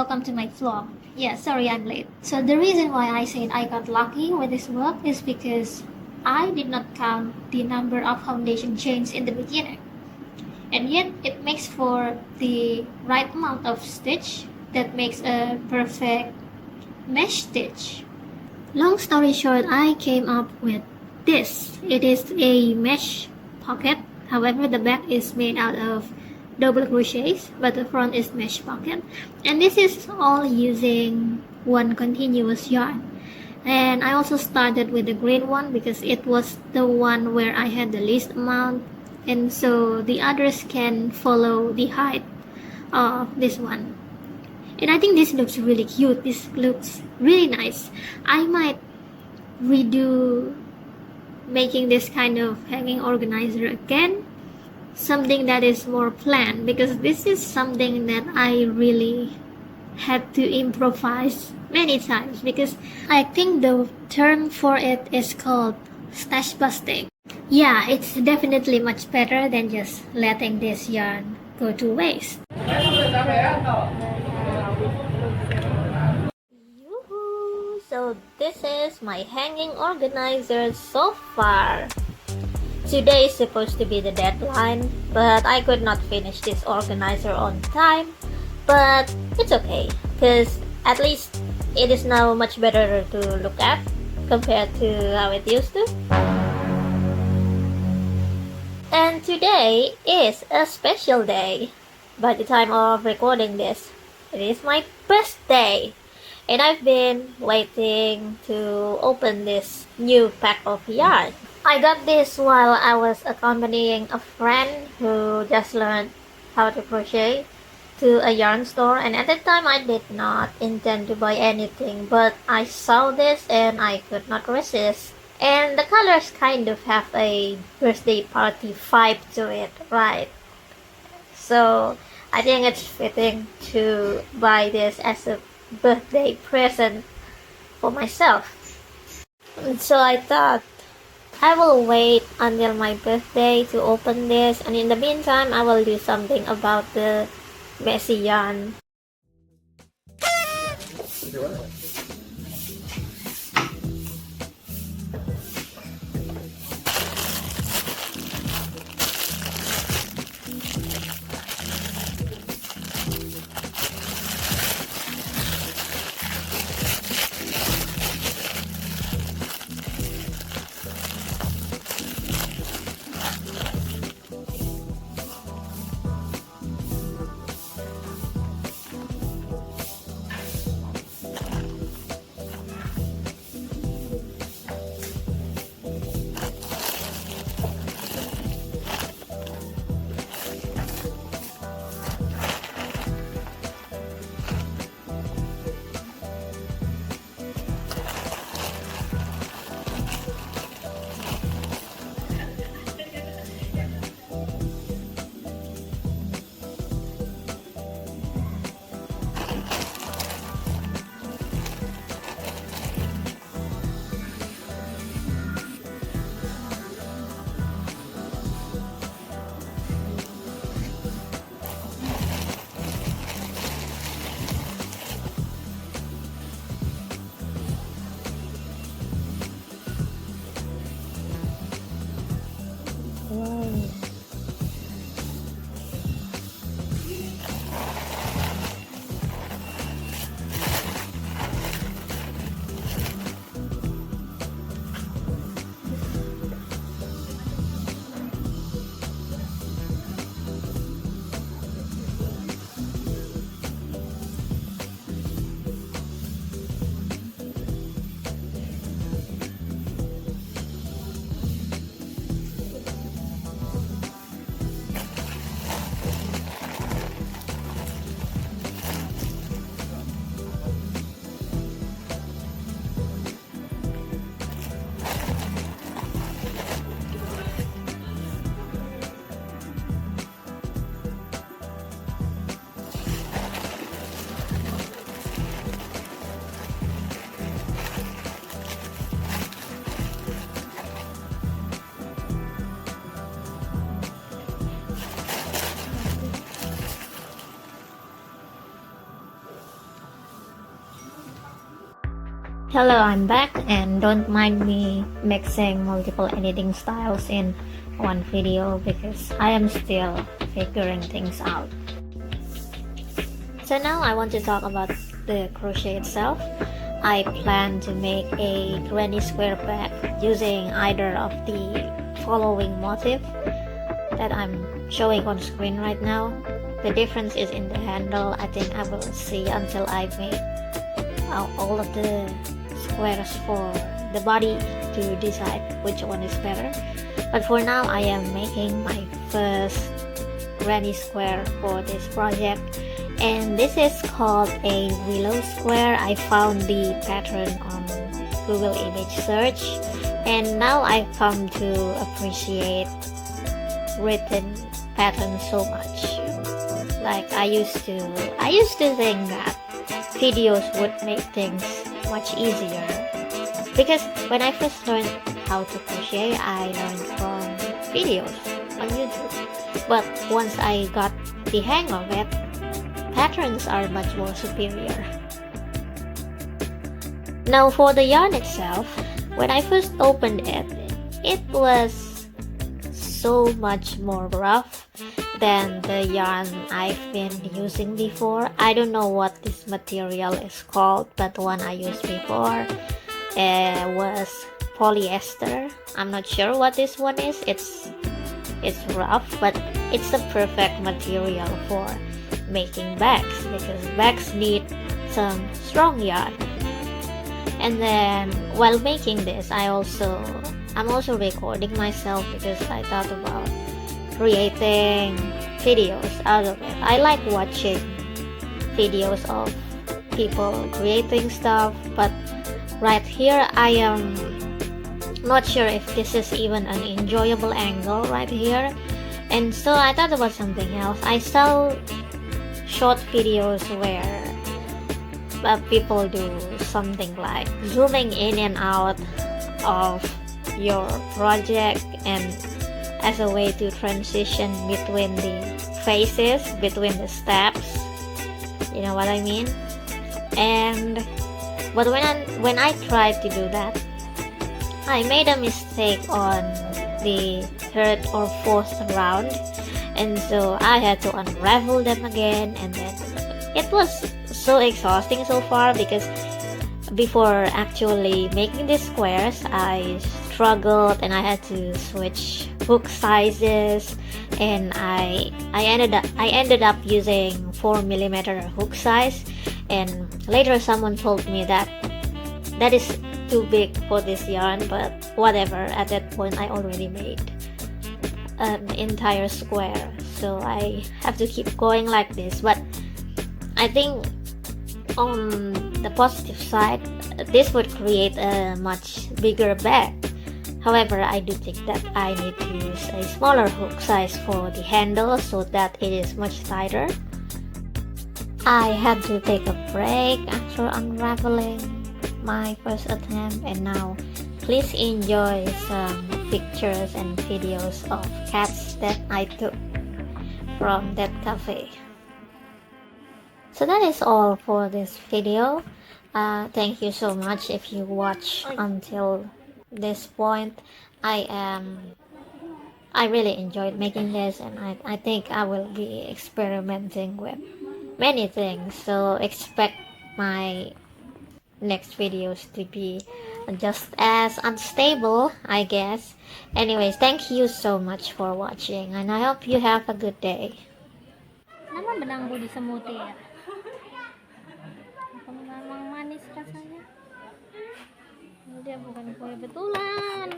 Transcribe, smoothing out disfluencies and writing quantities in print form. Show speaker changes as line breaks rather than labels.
welcome to my vlog. Yeah, sorry I'm late. So the reason why I said I got lucky with this work is because I did not count the number of foundation chains in the beginning. And yet it makes for the right amount of stitch that makes a perfect mesh stitch. Long story short, I came up with this. It is a mesh pocket. However, the back is made out of double crochets, but the front is mesh pocket. And this is all using one continuous yarn. And I also started with the green one because it was the one where I had the least amount, and so the others can follow the height of this one. And I think this looks really cute. This looks really nice. I might redo making this kind of hanging organizer again, something that is more planned, because this is something that I really had to improvise many times, because I think the term for it is called stash busting. Yeah, it's definitely much better than just letting this yarn go to waste. Yoo-hoo! So this is my hanging organizer so far. Today is supposed to be the deadline, but I could not finish this organizer on time. But it's okay, because at least it is now much better to look at compared to how it used to. And today is a special day. By the time of recording this, it is my birthday. And I've been waiting to open this new pack of yarn. I got this while I was accompanying a friend who just learned how to crochet to a yarn store, and at that time I did not intend to buy anything, but I saw this and I could not resist. And the colors kind of have a birthday party vibe to it, right? So I think it's fitting to buy this as a birthday present for myself. And so I thought I will wait until my birthday to open this, and in the meantime I will do something about the messy yarn. Hello, I'm back, and don't mind me mixing multiple editing styles in one video because I am still figuring things out. So now I want to talk about the crochet itself. I plan to make a granny square bag using either of the following motif that I'm showing on screen right now. The difference is in the handle. I think I will see until I make all of the squares for the body to decide which one is better. But for now, I am making my first granny square for this project, and this is called a willow square. I found the pattern on Google image search, and now I've come to appreciate written patterns so much. Like I used to think that videos would make things much easier, because when I first learned how to crochet, I learned from videos on YouTube. But once I got the hang of it, patterns are much more superior. Now for the yarn itself, when I first opened it, it was so much more rough than the yarn I've been using before. I don't know what this material is called, but the one I used before was polyester. I'm not sure what this one is. It's rough, but it's the perfect material for making bags because bags need some strong yarn. And then while making this, I'm also recording myself because I thought about creating videos out of it. I like watching videos of people creating stuff, but right here I am not sure if this is even an enjoyable angle right here, and so I thought about something else. I saw short videos where people do something like zooming in and out of your project and as a way to transition between the phases, between the steps, you know what I mean? But when I tried to do that, I made a mistake on the third or fourth round, and so I had to unravel them again, and then it was so exhausting so far because before actually making the squares, I struggled and I had to switch hook sizes, and I ended up using 4mm hook size, and later someone told me that is too big for this yarn, but whatever. At that point I already made an entire square, so I have to keep going like this. But I think on the positive side, this would create a much bigger bag. However, I do think that I need to use a smaller hook size for the handle so that it is much tighter. I had to take a break after unraveling my first attempt, and now please enjoy some pictures and videos of cats that I took from that cafe. So that is all for this video. Thank you so much if you watch until this point. I really enjoyed making this, and I think I will be experimenting with many things, so expect my next videos to be just as unstable, I guess. Anyways, thank you so much for watching, and I hope you have a good day. Nama benang budi semutih ya? Memang manis rasanya. Dia bukan kue betulan.